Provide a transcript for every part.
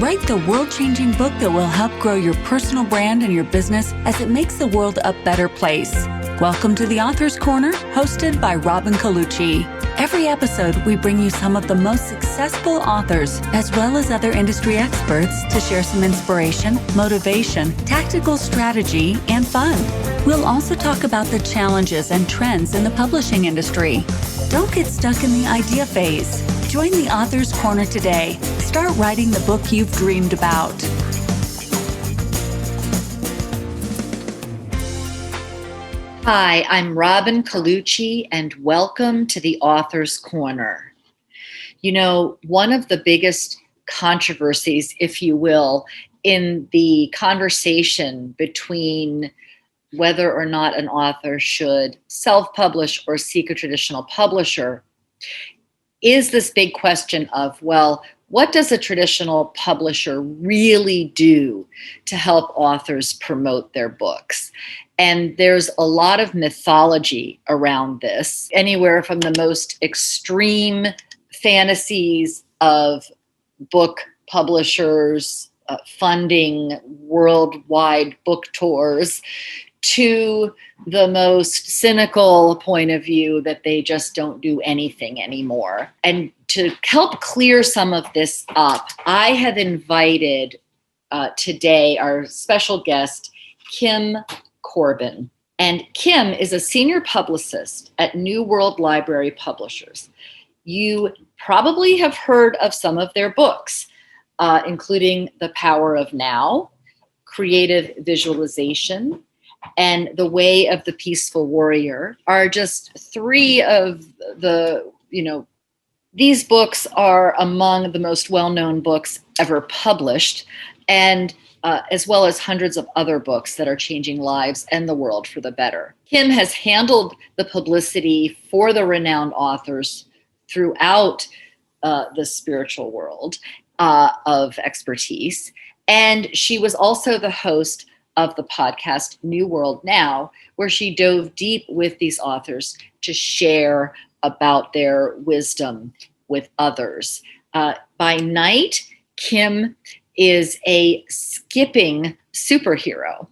Write the world-changing book that will help grow your personal brand and your business as it makes the world a better place. Welcome to the Author's Corner, hosted by Robin Colucci. Every episode, we bring you some of the most successful authors, as well as other industry experts, to share some inspiration, motivation, tactical strategy, and fun. We'll also talk about the challenges and trends in the publishing industry. Don't get stuck in the idea phase. Join the Author's Corner today. Start writing the book you've dreamed about. Hi, I'm Robin Colucci, and welcome to the Author's Corner. You know, one of the biggest controversies, if you will, in the conversation between whether or not an author should self-publish or seek a traditional publisher is this big question of, well, what does a traditional publisher really do to help authors promote their books? And there's a lot of mythology around this, anywhere from the most extreme fantasies of book publishers funding worldwide book tours to the most cynical point of view that they just don't do anything anymore. And to help clear some of this up, I have invited today our special guest, Kim Corbin. And Kim is a senior publicist at New World Library Publishers. You probably have heard of some of their books, including The Power of Now, Creative Visualization, and The Way of the Peaceful Warrior are just three of the, these books are among the most well-known books ever published, and as well as hundreds of other books that are changing lives and the world for the better. Kim has handled the publicity for the renowned authors throughout the spiritual world of expertise. And she was also the host of the podcast New World Now, where she dove deep with these authors to share about their wisdom with others. By night, Kim is a skipping superhero.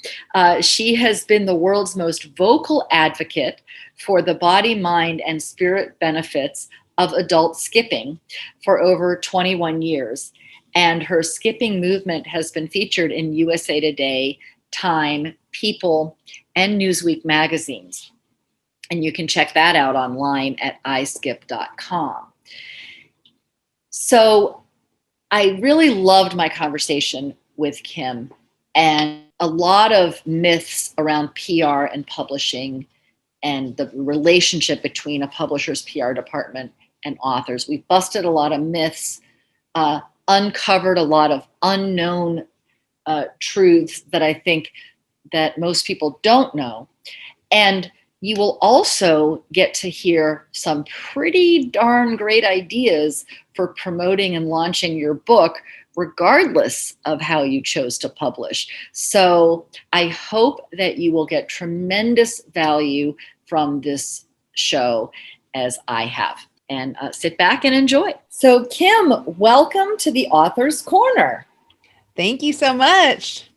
She has been the world's most vocal advocate for the body, mind, and spirit benefits of adult skipping for over 21 years. And her skipping movement has been featured in USA Today, Time, People, and Newsweek magazines. And you can check that out online at iskip.com. So I really loved my conversation with Kim, and a lot of myths around PR and publishing and the relationship between a publisher's PR department and authors. We busted a lot of myths, uncovered a lot of unknown truths that I think that most people don't know. And you will also get to hear some pretty darn great ideas for promoting and launching your book, regardless of how you chose to publish. So I hope that you will get tremendous value from this show, as I have. And sit back and enjoy. So Kim, welcome to the Author's Corner. Thank you so much.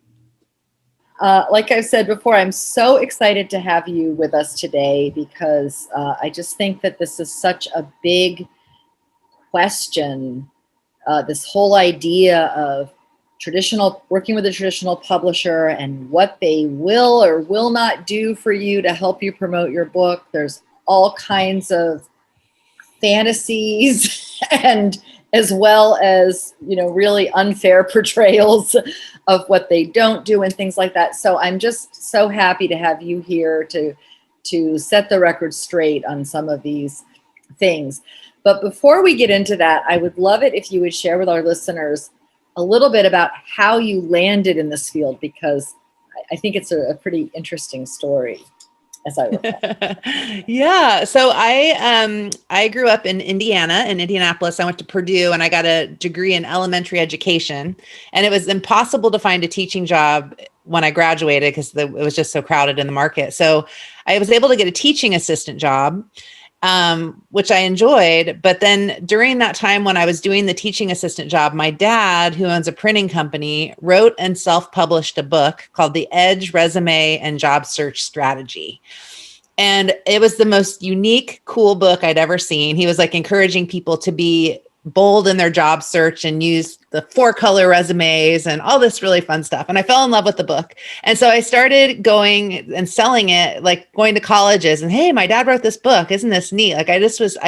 Like I've said before, I'm so excited to have you with us today because I just think that this is such a big question. This whole idea of working with a traditional publisher and what they will or will not do for you to help you promote your book. There's all kinds of fantasies and as well as, really unfair portrayals of what they don't do and things like that. So I'm just so happy to have you here to set the record straight on some of these things. But before we get into that, I would love it if you would share with our listeners a little bit about how you landed in this field, because I think it's a pretty interesting story. As I recall. Yeah. So I grew up in Indiana, in Indianapolis. I went to Purdue and I got a degree in elementary education, and it was impossible to find a teaching job when I graduated because it was just so crowded in the market. So I was able to get a teaching assistant job which I enjoyed. But then during that time when I was doing the teaching assistant job, my dad, who owns a printing company, wrote and self-published a book called The Edge Resume and Job Search Strategy. And it was the most unique, cool book I'd ever seen. He was like encouraging people to be bold in their job search and use the 4-color resumes and all this really fun stuff. And I fell in love with the book. And so I started going and selling it, like going to colleges and, hey, my dad wrote this book. Isn't this neat? Like I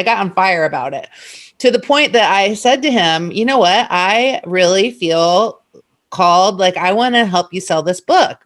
got on fire about it, to the point that I said to him, you know what? I really feel called. Like, I want to help you sell this book.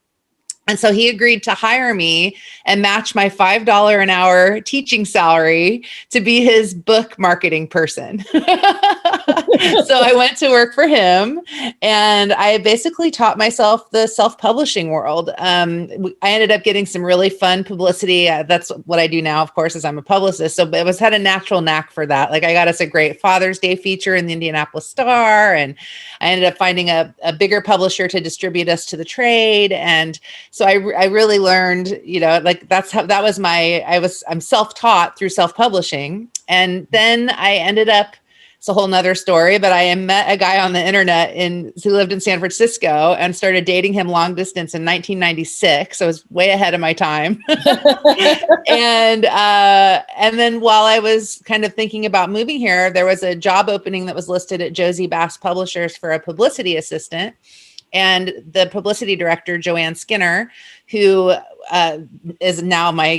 And so he agreed to hire me and match my $5 an hour teaching salary to be his book marketing person. So I went to work for him, and I basically taught myself the self-publishing world. I ended up getting some really fun publicity. That's what I do now, of course, is I'm a publicist. So it had a natural knack for that. Like, I got us a great Father's Day feature in the Indianapolis Star, and I ended up finding a bigger publisher to distribute us to the trade. And so I really learned, like I'm self-taught through self-publishing. And then I ended up, it's a whole nother story, but I met a guy on the internet who lived in San Francisco, and started dating him long distance in 1996. So I was way ahead of my time. And then while I was kind of thinking about moving here, there was a job opening that was listed at Josie Bass Publishers for a publicity assistant. And the publicity director, Joanne Skinner, who is now my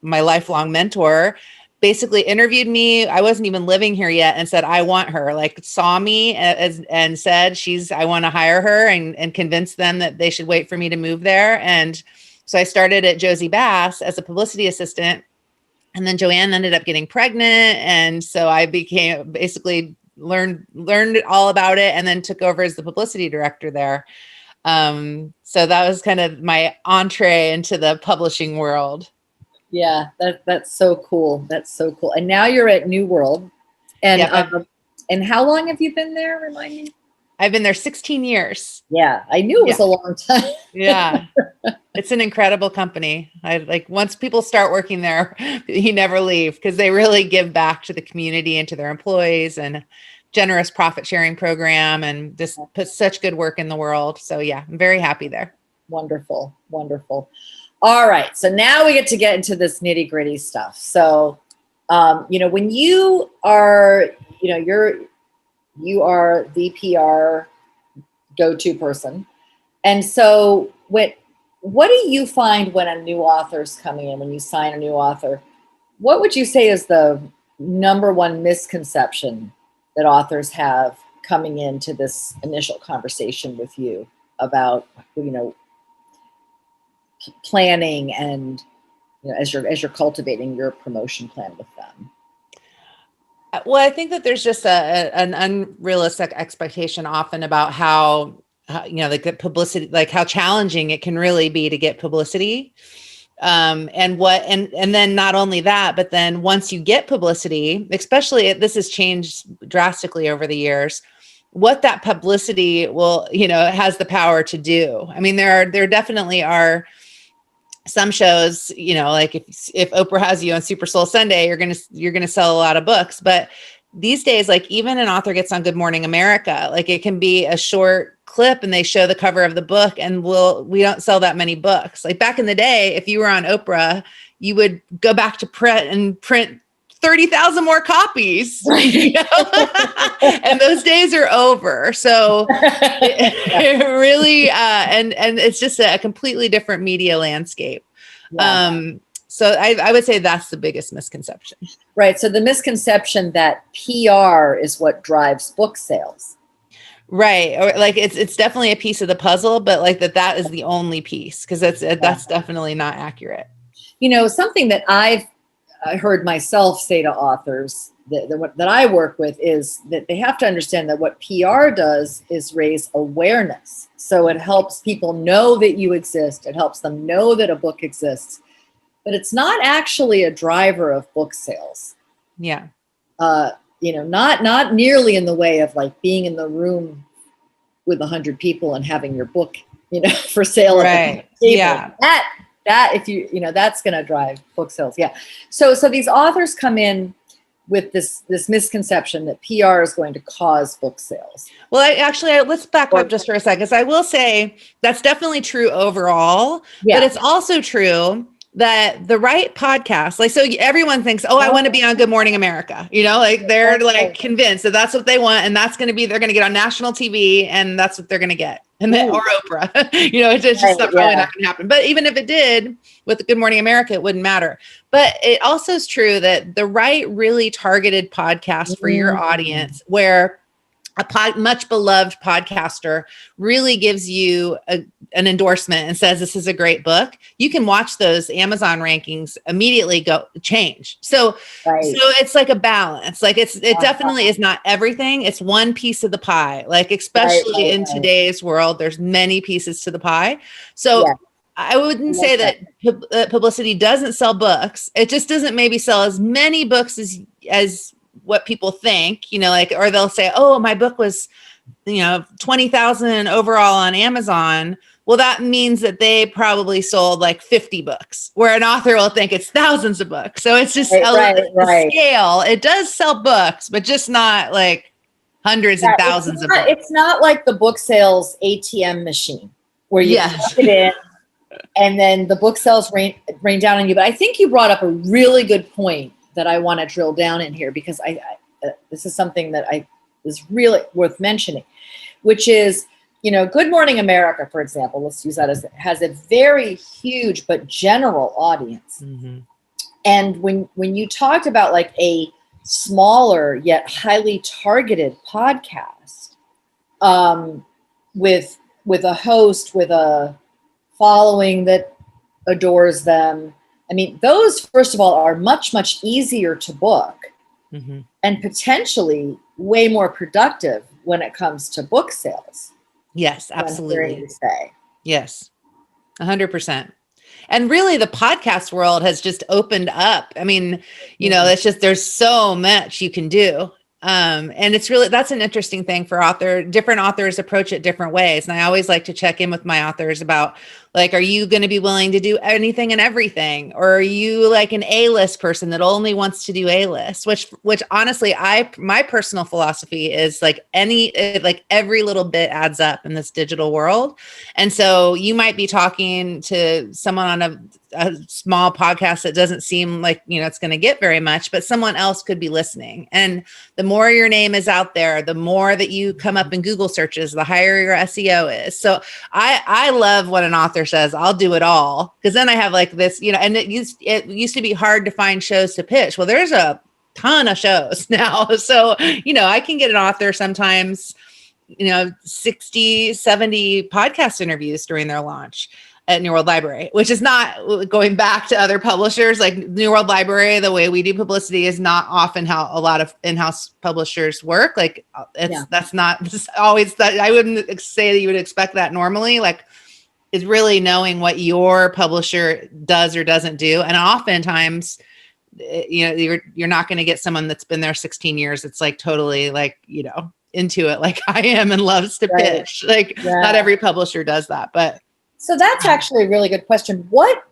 lifelong mentor, basically interviewed me. I wasn't even living here yet, and said, I want her, like saw me and said, I want to hire her, and convinced them that they should wait for me to move there. And so I started at Josie Bass as a publicity assistant. And then Joanne ended up getting pregnant. And so I became basically learned all about it, and then took over as the publicity director there. So that was kind of my entree into the publishing world. Yeah, that's so cool. That's so cool. And now you're at New World. And Yep. And how long have you been there? Remind me. I've been there 16 years. Yeah, I knew it was a long time. Yeah. It's an incredible company. Once people start working there, you never leave, because they really give back to the community and to their employees, and generous profit sharing program, and just put such good work in the world. So yeah, I'm very happy there. Wonderful. Wonderful. All right. So now we get to get into this nitty gritty stuff. So, when you are, you are the PR go-to person. And so what do you find when a new author is coming in, when you sign a new author? What would you say is the number one misconception that authors have coming into this initial conversation with you about, planning and, as you're cultivating your promotion plan with them? Well, I think that there's just an unrealistic expectation often about how like the publicity, like how challenging it can really be to get publicity. And then not only that, but then once you get publicity, especially this has changed drastically over the years, what that publicity will, has the power to do. I mean, there definitely are some shows, like if Oprah has you on Super Soul Sunday, you're going to sell a lot of books. But these days, like even an author gets on Good Morning America, like it can be a short clip and they show the cover of the book, and we don't sell that many books. Like back in the day, if you were on Oprah, you would go back to print and print 30,000 more copies, and those days are over. So it really, and it's just a completely different media landscape. Yeah. So I would say that's the biggest misconception. Right. So the misconception that PR is what drives book sales. Right. Or like it's definitely a piece of the puzzle, but like that is the only piece, because that's definitely not accurate. Something that I heard myself say to authors that I work with is that they have to understand that what PR does is raise awareness. So it helps people know that you exist. It helps them know that a book exists, but it's not actually a driver of book sales. Yeah. Not nearly in the way of like being in the room with 100 people and having your book, for sale. Right. Yeah. that if that's going to drive book sales. Yeah. So these authors come in with this misconception that PR is going to cause book sales. Well, let's back up just for a second. Because I will say that's definitely true overall, but it's also true that the right podcast, like, so everyone thinks, oh, I want to be on Good Morning America, like they're like convinced that that's what they want. And that's going to be, they're going to get on national TV and that's what they're going to get. And then, or Oprah, it's just probably not going to happen. But even if it did with Good Morning America, it wouldn't matter. But it also is true that the right, really targeted podcast for your audience, where a much beloved podcaster really gives you an endorsement and says, this is a great book, you can watch those Amazon rankings immediately change. So it's like a balance. Like it definitely is not everything. It's one piece of the pie. Like, especially in today's world, there's many pieces to the pie. So I wouldn't say that publicity doesn't sell books. It just doesn't maybe sell as many books as what people think, or they'll say, oh, my book was, 20,000 overall on Amazon. Well, that means that they probably sold like 50 books, where an author will think it's thousands of books. So it's just the scale. It does sell books, but just not like hundreds and thousands of books. It's not like the book sales ATM machine where you plug it in and then the book sales rain down on you. But I think you brought up a really good point that I want to drill down in here, because this is something that is really worth mentioning, which is, Good Morning America, for example, let's use that has a very huge but general audience. Mm-hmm. And when you talked about like a smaller yet highly targeted podcast, with a host with a following that adores them, I mean, those, first of all, are much, much easier to book and potentially way more productive when it comes to book sales. Yes, absolutely. Yes, 100%. And really the podcast world has just opened up. I mean, it's just, there's so much you can do. And it's really, that's an interesting thing for different authors approach it different ways. And I always like to check in with my authors about, like, are you going to be willing to do anything and everything? Or are you like an A-list person that only wants to do A-list, which honestly, my personal philosophy is like every little bit adds up in this digital world. And so you might be talking to someone on a small podcast that doesn't seem like, it's going to get very much, but someone else could be listening. And the more your name is out there, the more that you come up in Google searches, the higher your SEO is. So I love when an author says, I'll do it all. Because then I have like this, and it used to be hard to find shows to pitch. Well, there's a ton of shows now. So, I can get an author sometimes, 60, 70 podcast interviews during their launch at New World Library, which is not going back to other publishers. Like New World Library, the way we do publicity is not often how a lot of in-house publishers work. Like that's not always that. I wouldn't say that you would expect that normally. Like, is really knowing what your publisher does or doesn't do. And oftentimes, you're not going to get someone that's been there 16 years. It's like totally like, into it like I am and loves to pitch. Like not every publisher does that, but. So that's actually a really good question. What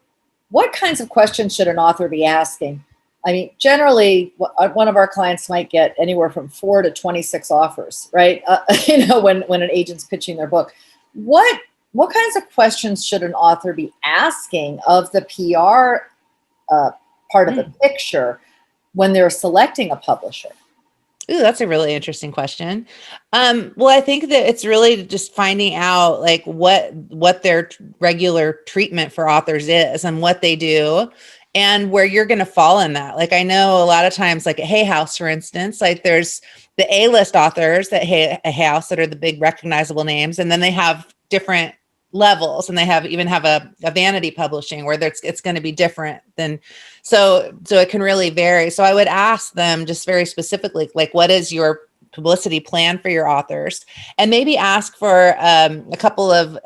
kinds of questions should an author be asking? I mean, generally, one of our clients might get anywhere from 4 to 26 offers, right? When an agent's pitching their book. What kinds of questions should an author be asking of the PR part of the picture when they're selecting a publisher? Ooh, that's a really interesting question. Well, I think that it's really just finding out like what their regular treatment for authors is and what they do and where you're going to fall in that. Like, I know a lot of times, like at Hay House, for instance, like there's the A-list authors at Hay House that are the big recognizable names. And then they have different levels, and they have a vanity publishing where it's going to be different than, so it can really vary. So I would ask them just very specifically, like, what is your publicity plan for your authors? And maybe ask for a couple of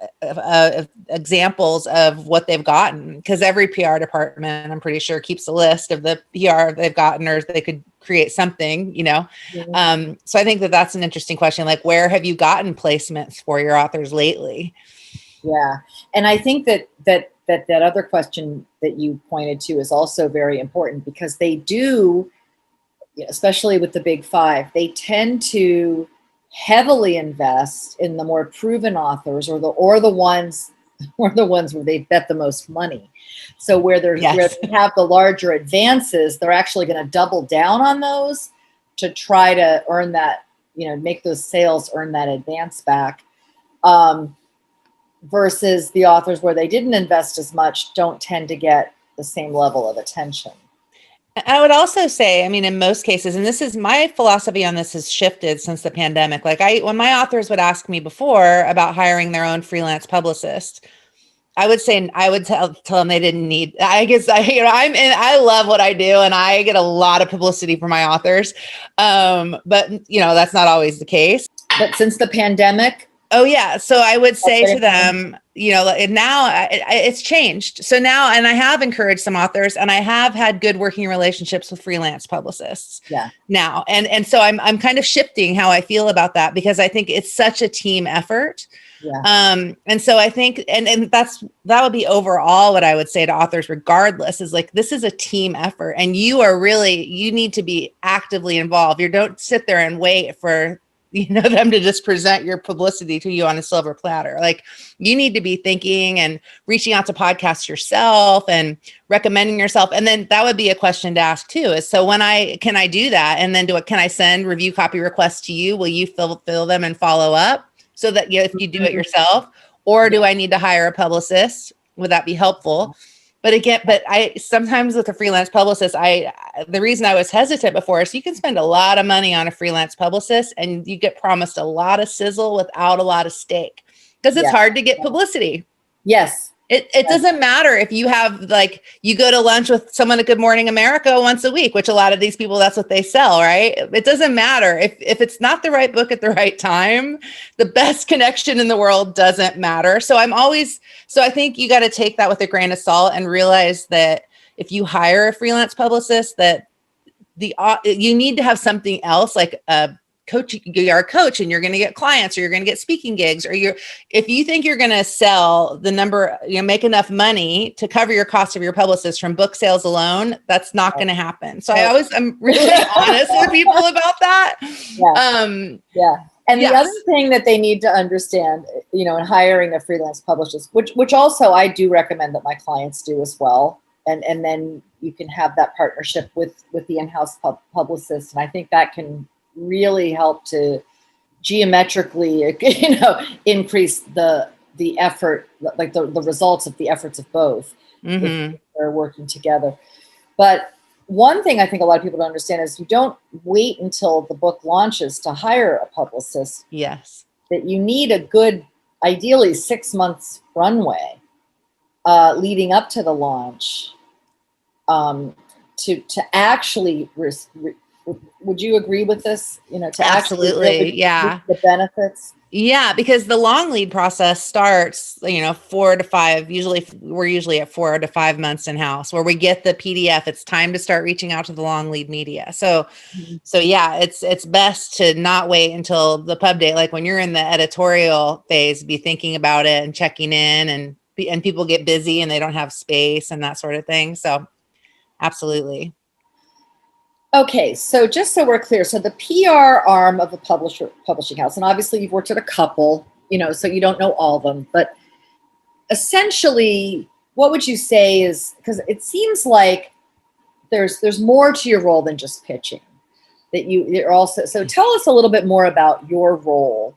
examples of what they've gotten, because every PR department, I'm pretty sure, keeps a list of the PR they've gotten, or they could create something, Mm-hmm. So I think that's an interesting question. Like, where have you gotten placements for your authors lately? Yeah. And I think that that other question that you pointed to is also very important, because they do, especially with the big five, they tend to heavily invest in the more proven authors, or the ones where they bet the most money. So where they have the larger advances, they're actually going to double down on those to try to earn that, make those sales earn that advance back. Versus the authors where they didn't invest as much don't tend to get the same level of attention. I would also say, I mean, in most cases, and this is my philosophy on this has shifted since the pandemic. Like when my authors would ask me before about hiring their own freelance publicist, I would tell them they didn't need. I guess I love what I do, and I get a lot of publicity from my authors, but that's not always the case. But since the pandemic. Oh yeah. So I would say to them, now it's changed. So now, and I have encouraged some authors, and I have had good working relationships with freelance publicists. Yeah. Now, and so I'm kind of shifting how I feel about that, because I think it's such a team effort. Yeah. And so I think, and that would be overall what I would say to authors, regardless, is like, this is a team effort, and you need to be actively involved. You don't sit there and wait for them to just present your publicity to you on a silver platter. Like, you need to be thinking and reaching out to podcasts yourself and recommending yourself. And then that would be a question to ask too, is so can I do that? And then can I send review copy requests to you? Will you fill them and follow up so that if you do it yourself, or do I need to hire a publicist? Would that be helpful? But I sometimes with a freelance publicist, the reason I was hesitant before is you can spend a lot of money on a freelance publicist and you get promised a lot of sizzle without a lot of steak, because it's hard to get publicity. Yes. It doesn't matter if you have, you go to lunch with someone at Good Morning America once a week, which a lot of these people, that's what they sell, right? It doesn't matter if it's not the right book at the right time. The best connection in the world doesn't matter. So I think you got to take that with a grain of salt and realize that if you hire a freelance publicist, that you need to have something else, like a coach. You're a coach and you're going to get clients, or you're going to get speaking gigs, or if you think you're going to sell make enough money to cover your cost of your publicist from book sales alone, that's not going to happen. So I'm really honest with people about that. Yeah. And the other thing that they need to understand, in hiring a freelance publicist, which also I do recommend that my clients do as well. And then you can have that partnership with the in-house publicist. And I think that can really help to geometrically, increase the effort, like the results of the efforts of both. If they're working together. But one thing I think a lot of people don't understand is you don't wait until the book launches to hire a publicist. Yes. That you need a good, ideally 6 months runway leading up to the launch to actually would you agree with this? To absolutely, actually the benefits. Yeah, because the long lead process starts, 4 to 5. We're usually at 4 to 5 months in house, where we get the PDF. It's time to start reaching out to the long lead media. So yeah, it's best to not wait until the pub date. Like when you're in the editorial phase, be thinking about it and checking in, and people get busy and they don't have space and that sort of thing. So absolutely. Okay, so just so we're clear, so the PR arm of a publishing house, and obviously you've worked at a couple, so you don't know all of them, but essentially, what would you say is, because it seems like there's more to your role than just pitching, that you're also, so tell us a little bit more about your role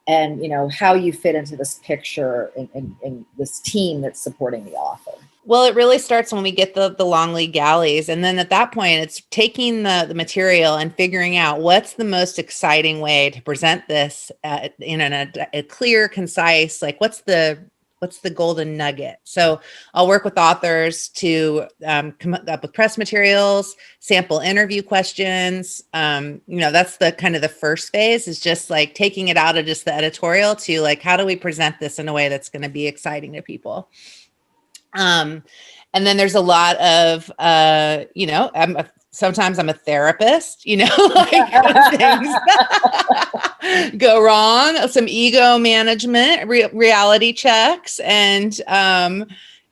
and, how you fit into this picture in this team that's supporting the author. Well, it really starts when we get the long lead galleys. And then at that point, it's taking the material and figuring out what's the most exciting way to present this in a clear, concise, like what's the golden nugget. So I'll work with authors to come up with press materials, sample interview questions. That's the kind of the first phase, is just like taking it out of just the editorial to like, how do we present this in a way that's going to be exciting to people? And then there's a lot of, sometimes I'm a therapist, like when things go wrong, some ego management, reality checks, and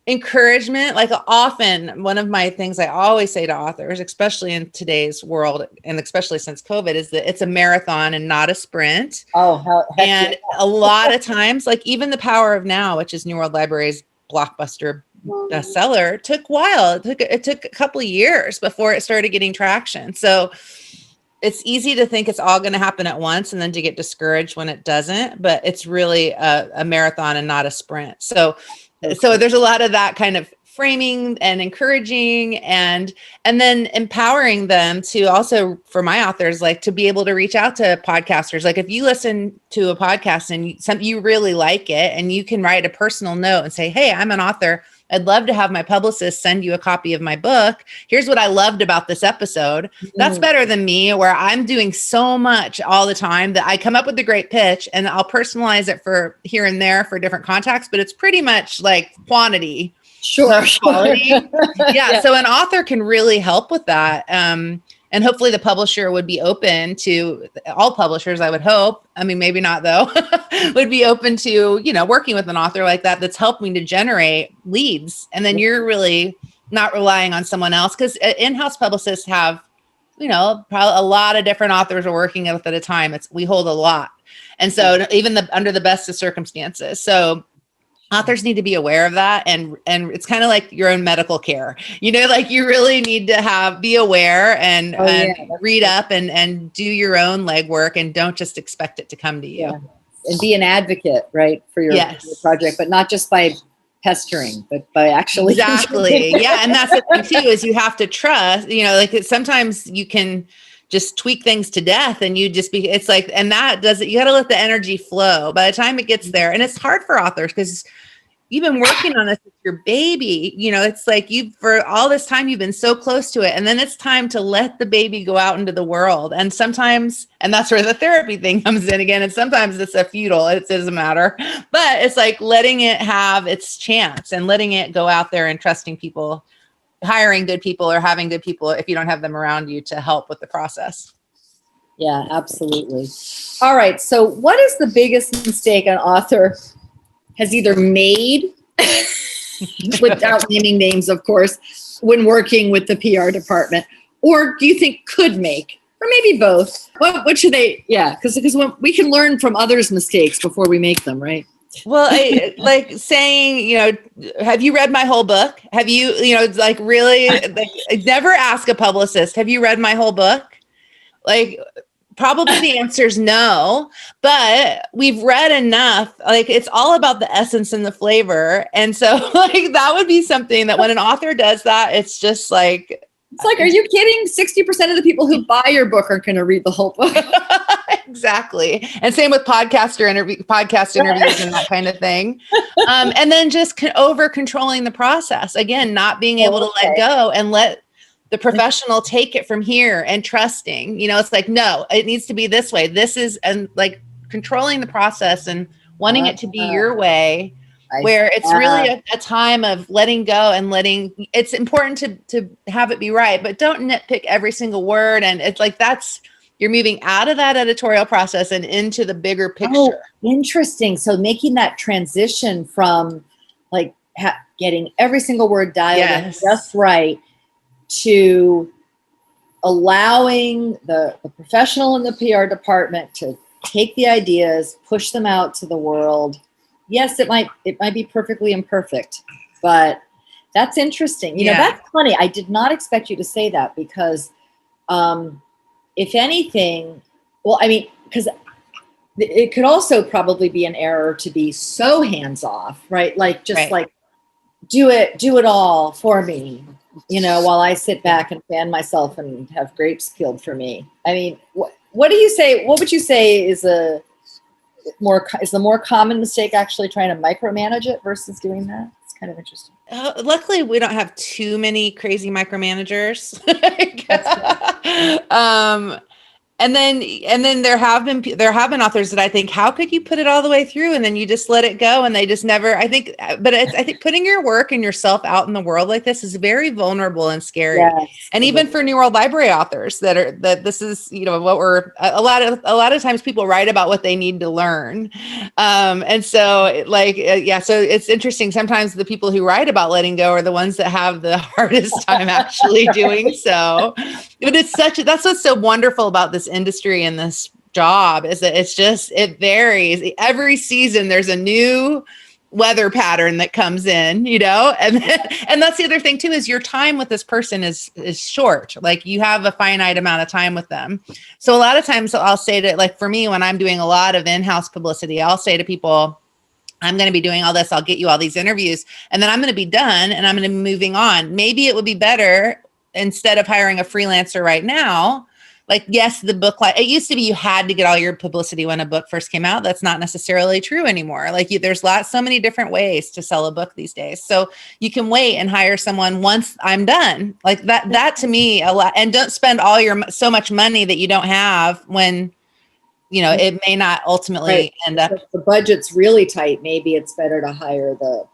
encouragement. Like often, one of my things I always say to authors, especially in today's world, and especially since COVID, is that it's a marathon and not a sprint. And a lot of times, like even The Power of Now, which is New World Library's blockbuster bestseller, took a while. It took a couple of years before it started getting traction. So it's easy to think it's all going to happen at once and then to get discouraged when it doesn't, but it's really a marathon and not a sprint. So there's a lot of that kind of framing and encouraging and then empowering them to also, for my authors, like to be able to reach out to podcasters. Like if you listen to a podcast and you really like it, and you can write a personal note and say, hey, I'm an author. I'd love to have my publicist send you a copy of my book. Here's what I loved about this episode. That's better than me, where I'm doing so much all the time that I come up with a great pitch and I'll personalize it for here and there for different contacts, but it's pretty much like quantity. Sure. Quality. Yeah. So an author can really help with that. And hopefully the publisher would be open to, all publishers, I would hope, I mean, maybe not though, would be open to, working with an author like that that's helping to generate leads. And then you're really not relying on someone else, because in-house publicists have, probably a lot of different authors are working with at a time. We hold a lot. And so even under the best of circumstances. So authors need to be aware of that. And it's kind of like your own medical care, like you really need to be aware and read up and do your own legwork, and don't just expect it to come to you. Yeah. And be an advocate, right, for your project, but not just by pestering, but by actually. Exactly. Yeah. And that's the thing too, is you have to trust, sometimes you can just tweak things to death and it's like, and that doesn't, you got to let the energy flow by the time it gets there. And it's hard for authors because you've been working on this with your baby, it's like for all this time, you've been so close to it. And then it's time to let the baby go out into the world. And sometimes, and that's where the therapy thing comes in again. And sometimes it's futile, it doesn't matter, but it's like letting it have its chance and letting it go out there and trusting people, hiring good people or having good people if you don't have them around you to help with the process. Yeah, absolutely. All right. So what is the biggest mistake an author has either made, without naming names, of course, when working with the PR department, or do you think could make, or maybe both? What should they, because we can learn from others' mistakes before we make them, right? Well, I like saying, have you read my whole book? Have you, like really, like never ask a publicist, have you read my whole book? Like probably the answer is no, but we've read enough. Like it's all about the essence and the flavor. And so like that would be something that when an author does that, it's just like, it's like, are you kidding? 60% of the people who buy your book aren't going to read the whole book. Exactly. And same with podcast interviews and that kind of thing. And then just over controlling the process. Again, not being able to let go and let the professional take it from here and trusting, it's like, no, it needs to be this way. This is, and like controlling the process and wanting it to be your way, where it's really a time of letting go and it's important to have it be right, but don't nitpick every single word. And it's like, you're moving out of that editorial process and into the bigger picture. Oh, interesting. So making that transition from like getting every single word dialed in just right to allowing the professional in the PR department to take the ideas, push them out to the world. Yes, it might be perfectly imperfect, but that's interesting. That's funny. I did not expect you to say that because, if anything, because it could also probably be an error to be so hands-off, right? Like like do it all for me, while I sit back and fan myself and have grapes peeled for me. I mean, what do you say? What would you say is the more common mistake actually trying to micromanage it versus doing that? It's kind of interesting. Luckily, we don't have too many crazy micromanagers. And then there have been authors that I think, how could you put it all the way through and then you just let it go and they just never, I think putting your work and yourself out in the world like this is very vulnerable and scary. Yes. And even for New World Library authors that this is, what we're, a lot of times people write about what they need to learn. And so so it's interesting. Sometimes the people who write about letting go are the ones that have the hardest time actually doing so. But that's what's so wonderful about this industry and this job is that it varies. Every season there's a new weather pattern that comes in, and that's the other thing too, is your time with this person is short. Like you have a finite amount of time with them. So a lot of times I'll say to, like for me, when I'm doing a lot of in-house publicity, I'll say to people, I'm going to be doing all this. I'll get you all these interviews and then I'm going to be done and I'm going to be moving on. Maybe it would be better instead of hiring a freelancer right now. Like, yes, the book, it used to be you had to get all your publicity when a book first came out. That's not necessarily true anymore. Like there's so many different ways to sell a book these days. So you can wait and hire someone once I'm done. Like that to me a lot. And don't spend so much money that you don't have when, it may not ultimately end up. If the budget's really tight, maybe it's better to hire the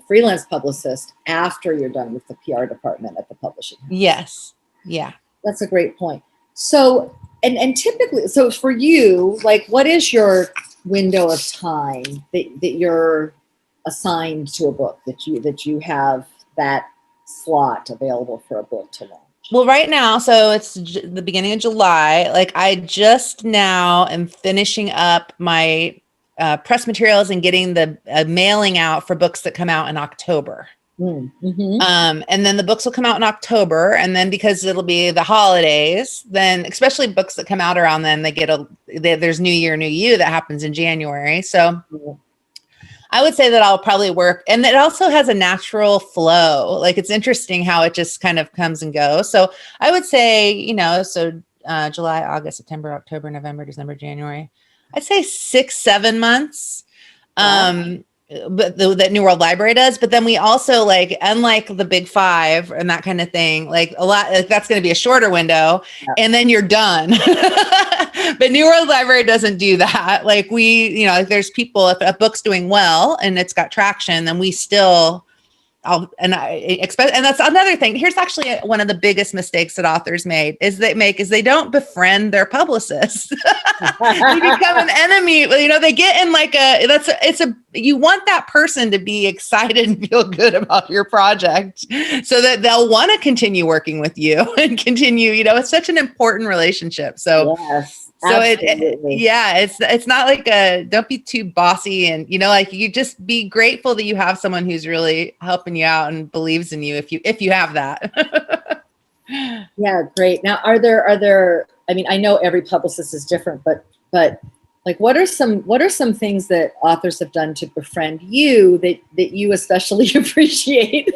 freelance publicist after you're done with the PR department at the publishing house. Yes. Yeah. That's a great point. So, and typically, so for you, like, what is your window of time that you're assigned to a book, that you have that slot available for a book to launch? Well, right now, so it's the beginning of July. Like I just now am finishing up my press materials and getting the mailing out for books that come out in October. Mm-hmm. And then the books will come out in October, and then because it'll be the holidays, then especially books that come out around then, there's New Year, New You that happens in January. So I would say that I'll probably work, and it also has a natural flow. Like it's interesting how it just kind of comes and goes. So I would say, July, August, September, October, November, December, January. I'd say 6-7 months. Wow. But that New World Library does. But then we also unlike the big five and that kind of thing, that's going to be a shorter window and then you're done. But New World Library doesn't do that. Like there's people, if a book's doing well and it's got traction, then we still, and that's another thing. Here's actually one of the biggest mistakes that authors is they don't befriend their publicist. They become an enemy. They get in you want that person to be excited and feel good about your project so that they'll want to continue working with you and continue, it's such an important relationship. So yes. So it's not like don't be too bossy and, you just be grateful that you have someone who's really helping you out and believes in you if you have that. Yeah, great. Now, are there, I know every publicist is different, but like, what are some things that authors have done to befriend you that you especially appreciate?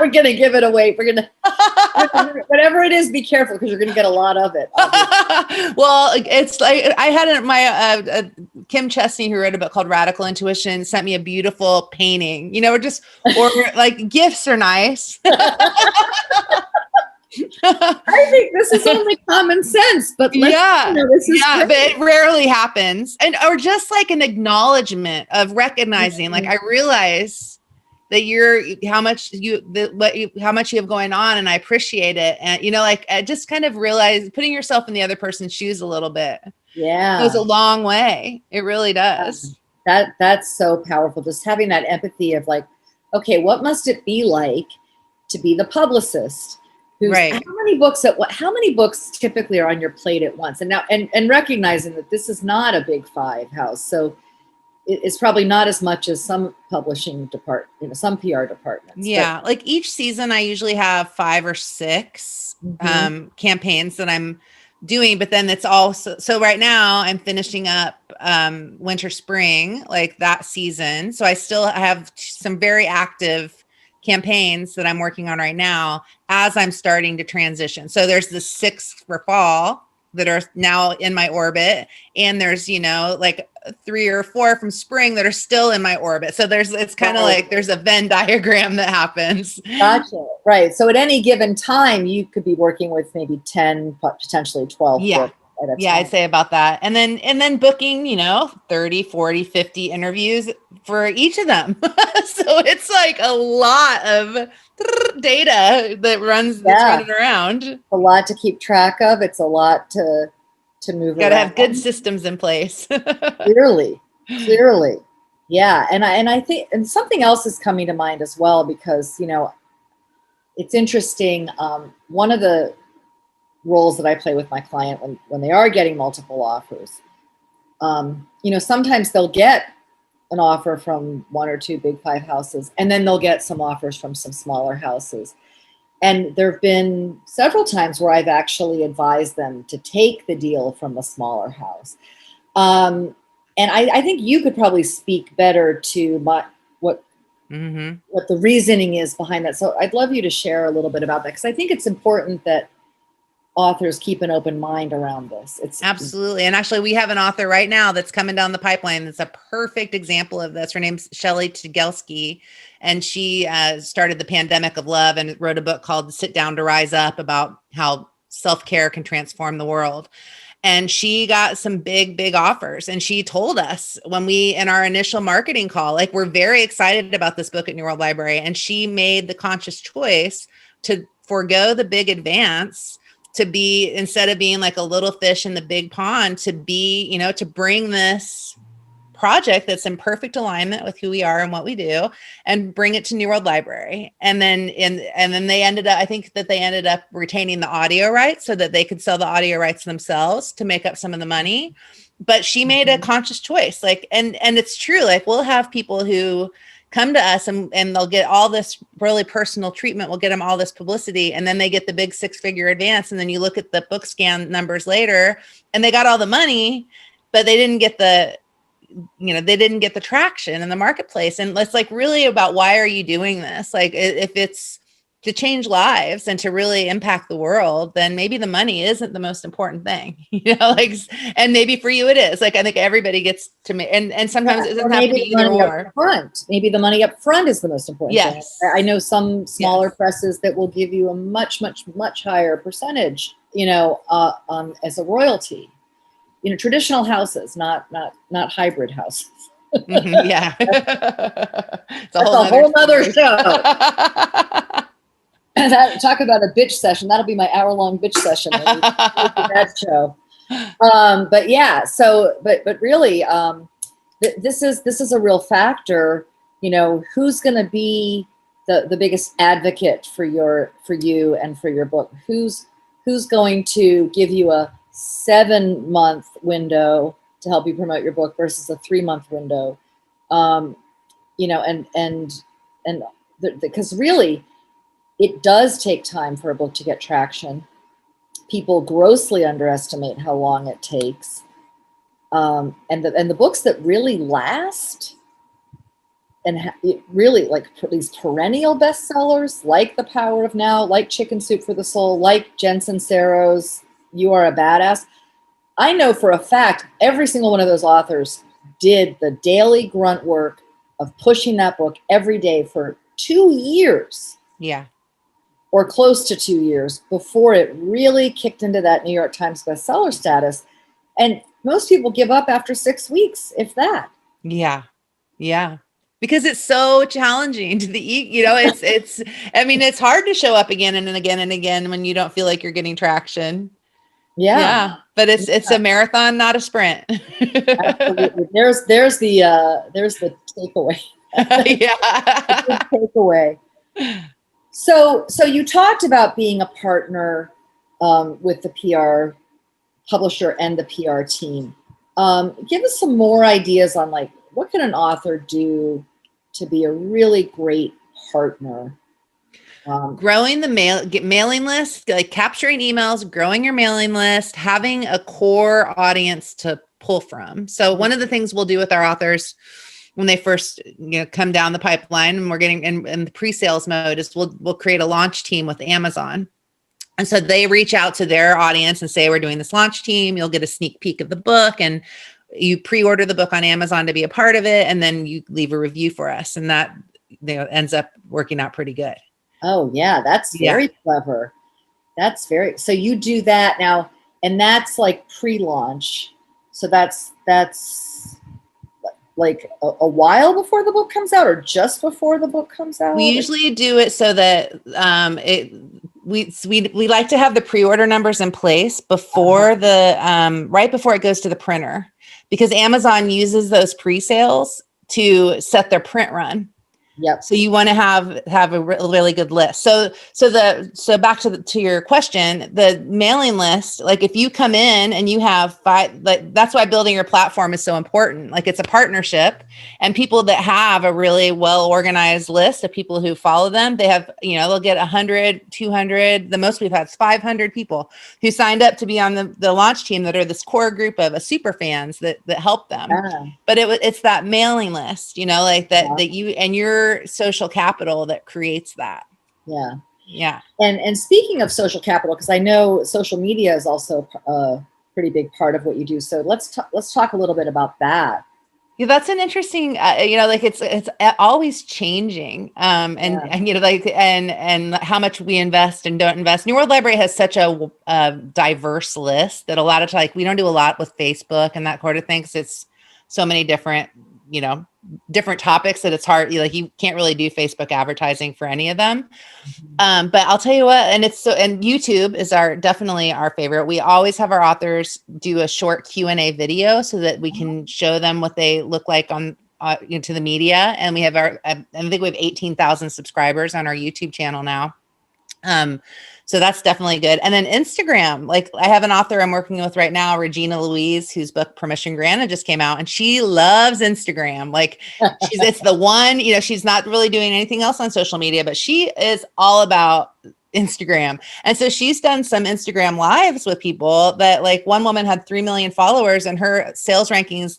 We're going to give it away. We're going to, whatever it is, be careful because you're going to get a lot of it. Well, it's like I had my Kim Chesney, who wrote a book called Radical Intuition, sent me a beautiful painting, or like gifts are nice. I think this is only common sense, but but it rarely happens. Or just like an acknowledgement of recognizing, like, I realize that how much you have going on, and I appreciate it. And just kind of realize putting yourself in the other person's shoes a little bit. Yeah, goes a long way. It really does. That's so powerful. Just having that empathy of like, okay, what must it be like to be the publicist? Right. How many books typically are on your plate at once? And now, and recognizing that this is not a big five house, so it's probably not as much as some publishing department, some PR departments. Yeah. Like each season, I usually have 5 or 6 campaigns that I'm doing, but then it's also, so right now I'm finishing up winter, spring, like that season. So I still have some very active campaigns that I'm working on right now as I'm starting to transition. So there's the 6 for fall that are now in my orbit. And there's, 3 or 4 from spring that are still in my orbit. So it's kind of like there's a Venn diagram that happens. Gotcha. Right. So at any given time, you could be working with maybe 10, potentially 12. Yeah. a Yeah, time. I'd say about that. And then booking, 30, 40, 50 interviews for each of them. So it's like a lot of data that's Yeah, running around. a lot to keep track of. It's a lot to move Got to around. have good systems in place. Clearly. Yeah. And I think, and something else is coming to mind as well, because, it's interesting. One of the roles that I play with my client when they are getting multiple offers, sometimes they'll get an offer from one or two big five houses, and then they'll get some offers from some smaller houses. And there have been several times where I've actually advised them to take the deal from the smaller house. And I think you could probably speak better to what the reasoning is behind that. So I'd love you to share a little bit about that, because I think it's important that authors keep an open mind around this. It's Absolutely. And actually, we have an author right now that's coming down the pipeline that's a perfect example of this. Her name's Shelley Tugelski, and she started The Pandemic of Love and wrote a book called Sit Down to Rise Up, about how self-care can transform the world. And she got some big, big offers. And she told us when in our initial marketing call, like, we're very excited about this book at New World Library. And she made the conscious choice to forego the big advance, to be, instead of being like a little fish in the big pond, to be, to bring this project that's in perfect alignment with who we are and what we do, and bring it to New World Library. And then they ended up, I think that they ended up retaining the audio rights so that they could sell the audio rights themselves to make up some of the money. But she made a conscious choice. Like, and it's true. Like, we'll have people who come to us and they'll get all this really personal treatment. We'll get them all this publicity, and then they get the big 6-figure advance. And then you look at the book scan numbers later, and they got all the money, but they didn't get the traction in the marketplace. And it's like, really about, why are you doing this? Like, if it's to change lives and to really impact the world, then maybe the money isn't the most important thing, like, and maybe for you it is. Like, I think everybody gets to me, and sometimes it doesn't have to be either or. Maybe the money up front is the most important Yes. thing. I know some smaller presses that will give you a much, much, much higher percentage, as a royalty. Traditional houses, not hybrid houses. Yeah. It's a whole nother show. Talk about a bitch session. That'll be my hour-long bitch session. That show. But yeah, but really, this is a real factor. Who's going to be the biggest advocate for you and for your book? Who's going to give you a 7-month window to help you promote your book versus a 3-month window? Because really, it does take time for a book to get traction. People grossly underestimate how long it takes. And the books that really last and really, like, these perennial bestsellers, like The Power of Now, like Chicken Soup for the Soul, like Jen Sincero's You Are a Badass. I know for a fact every single one of those authors did the daily grunt work of pushing that book every day for 2 years. Yeah. Or close to 2 years before it really kicked into that New York Times bestseller status. And most people give up after 6 weeks, if that. Yeah. Yeah. Because it's so challenging to it's hard to show up again and again and again when you don't feel like you're getting traction. Yeah. But it's a marathon, not a sprint. Absolutely. There's the takeaway. Yeah. The takeaway. So you talked about being a partner with the PR publisher and the PR team. Give us some more ideas on, like, what can an author do to be a really great partner? Growing the mailing list, like capturing emails, growing your mailing list, having a core audience to pull from. So one of the things we'll do with our authors when they first come down the pipeline and we're getting in the pre-sales mode is we'll create a launch team with Amazon. And so they reach out to their audience and say, we're doing this launch team. You'll get a sneak peek of the book, and you pre-order the book on Amazon to be a part of it. And then you leave a review for us. And that ends up working out pretty good. Oh yeah. That's very clever. So you do that now. And that's like pre-launch. So that's like a while before the book comes out, or just before the book comes out? We usually do it so that we like to have the pre-order numbers in place before the right before it goes to the printer, because Amazon uses those pre-sales to set their print run. Yep. So you want to have a really good list. So back to your question, the mailing list, like if you come in and you have 5, like that's why building your platform is so important. Like it's a partnership, and people that have a really well organized list of people who follow them, they have, they'll get 100, 200. The most we've had is 500 people who signed up to be on the launch team that are this core group of super fans that help them. Yeah. But it's that mailing list, like that you and your social capital that creates that. Yeah. Yeah. And speaking of social capital, because I know social media is also a pretty big part of what you do. So let's talk a little bit about that. Yeah, that's an interesting, like it's always changing. And how much we invest and don't invest. New World Library has such a diverse list that a lot of times, like, we don't do a lot with Facebook and that sort of thing, 'cause it's so many different, different topics that it's hard, like you can't really do Facebook advertising for any of them. But I'll tell you what, and YouTube is definitely our favorite. We always have our authors do a short Q&A video so that we can show them what they look like on to the media. And we have I think we have 18,000 subscribers on our YouTube channel now. So that's definitely good. And then Instagram, like I have an author I'm working with right now, Regina Louise, whose book Permission Granted just came out, and she loves Instagram. Like it's the one, she's not really doing anything else on social media, but she is all about Instagram. And so she's done some Instagram lives with people that, like, one woman had 3 million followers and her sales rankings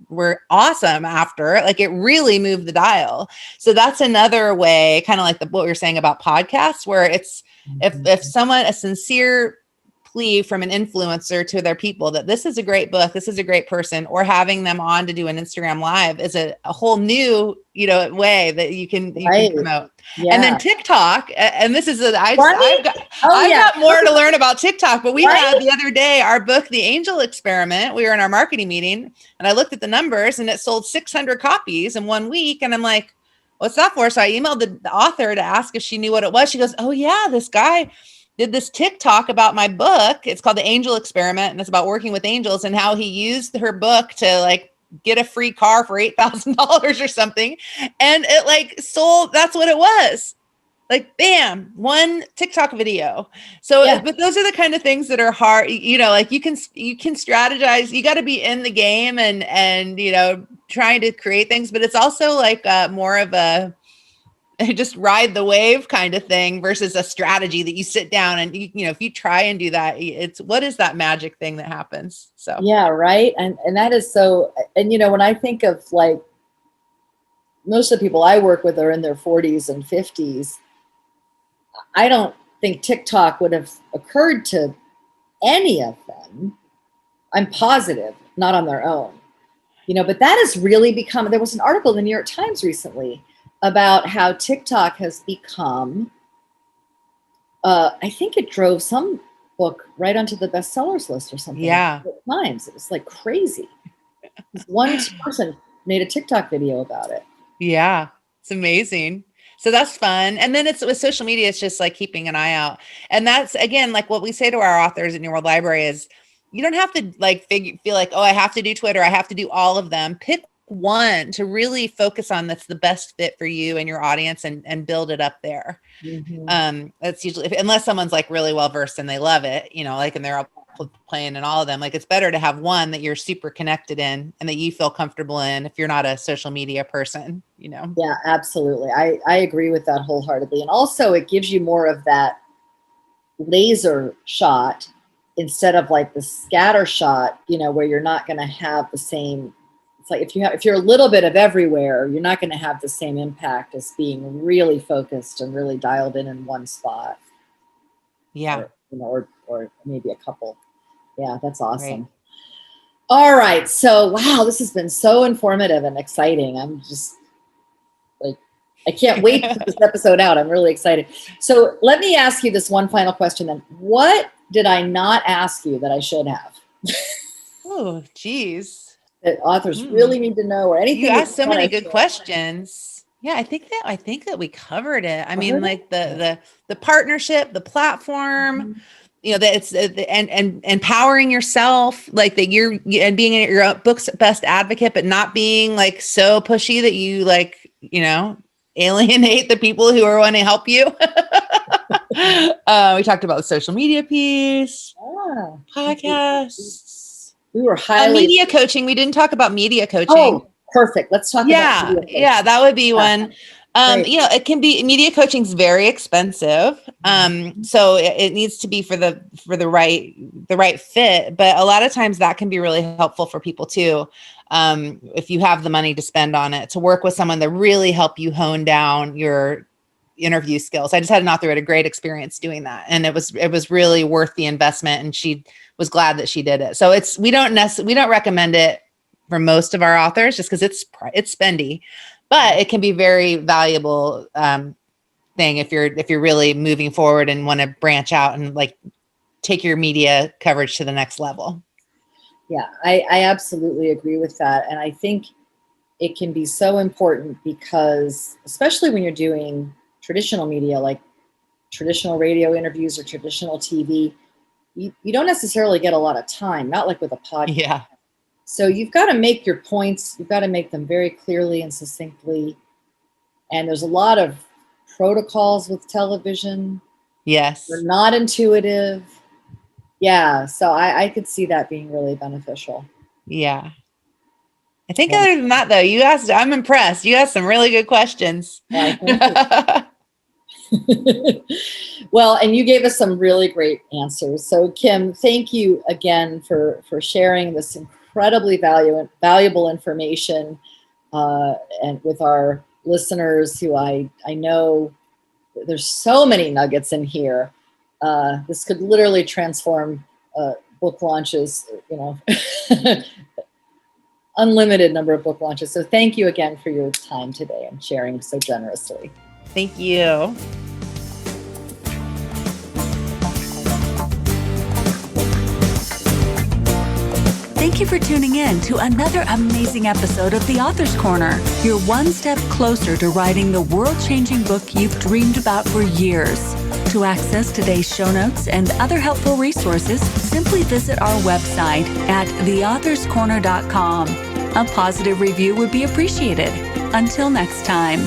were awesome after, like, it really moved the dial. So that's another way, kind of like what we were saying about podcasts, where it's, if someone, a sincere plea from an influencer to their people that this is a great book, this is a great person, or having them on to do an Instagram live is a whole new, way that you can promote. Yeah. And then TikTok, and this is I've got more to learn about TikTok, but we had the other day our book, The Angel Experiment. We were in our marketing meeting and I looked at the numbers and it sold 600 copies in 1 week. And I'm like, what's that for? So I emailed the author to ask if she knew what it was. She goes, oh yeah, this guy did this TikTok about my book. It's called The Angel Experiment, and it's about working with angels and how he used her book to, like, get a free car for $8,000 or something. And it sold. That's what it was. Like, bam, one TikTok video. So, but those are the kind of things that are hard, like you can strategize. You got to be in the game and, trying to create things, but it's also like more of a just ride the wave kind of thing versus a strategy that you sit down and, if you try and do that, what is that magic thing that happens? So, yeah. Right. And that is so, and, when I think of, like, most of the people I work with are in their 40s and 50s. I don't think TikTok would have occurred to any of them. I'm positive, not on their own, but that has really become, there was an article in the New York Times recently about how TikTok has become, I think it drove some book right onto the bestsellers list or something. Yeah. Times. It was like crazy. One person made a TikTok video about it. Yeah. It's amazing. So that's fun. And then it's with social media, it's just like keeping an eye out. And that's, again, like what we say to our authors at New World Library is, you don't have to feel like, oh, I have to do Twitter. I have to do all of them. Pick one to really focus on that's the best fit for you and your audience, and build it up there. Mm-hmm. That's usually, unless someone's like really well versed and they love it, like, and they're all playing in all of them. Like, it's better to have one that you're super connected in and that you feel comfortable in if you're not a social media person, Yeah, absolutely. I agree with that wholeheartedly. And also it gives you more of that laser shot instead of like the scatter shot, where you're not going to have the same. It's like if you're a little bit of everywhere, you're not going to have the same impact as being really focused and really dialed in one spot. Yeah. Or maybe a couple. Yeah, that's awesome. Right. All right. So, wow, this has been so informative and exciting. I'm just like I can't wait to put this episode out. I'm really excited. So let me ask you this one final question then. What did I not ask you that I should have? Oh, geez. That authors really need to know, or anything? You asked so many good questions. Yeah, I think that we covered it. I mean, like the partnership, the platform, that it's and empowering yourself, like that and being your own book's best advocate, but not being like so pushy that you alienate the people who are wanting to help you. We talked about the social media piece, podcasts. We were highly media coaching. We didn't talk about media coaching. Oh, perfect. Let's talk about media coaching. Yeah, that would be one. It can be, media coaching is very expensive. So it needs to be for the right fit. But a lot of times that can be really helpful for people too. If you have the money to spend on it, to work with someone to really help you hone down your interview skills. I just had an author who had a great experience doing that, and it was really worth the investment, and she was glad that she did it. So we don't recommend it for most of our authors just because it's spendy, but it can be very valuable thing if you're really moving forward and want to branch out and like take your media coverage to the next level. Yeah, I absolutely agree with that. And I think it can be so important because, especially when you're doing traditional media, like traditional radio interviews or traditional TV, you don't necessarily get a lot of time, not like with a podcast. Yeah. So you've got to make your points. You've got to make them very clearly and succinctly. And there's a lot of protocols with television. Yes. They're not intuitive. Yeah. So I could see that being really beneficial. Yeah. I think other than that, though, I'm impressed. You asked some really good questions. Yeah, well, and you gave us some really great answers. So Kim, thank you again for sharing this incredibly valuable information and with our listeners who I know there's so many nuggets in here. This could literally transform book launches, unlimited number of book launches. So thank you again for your time today and sharing so generously. Thank you. Thank you for tuning in to another amazing episode of The Author's Corner. You're one step closer to writing the world-changing book you've dreamed about for years. To access today's show notes and other helpful resources, simply visit our website at theauthorscorner.com. A positive review would be appreciated. Until next time.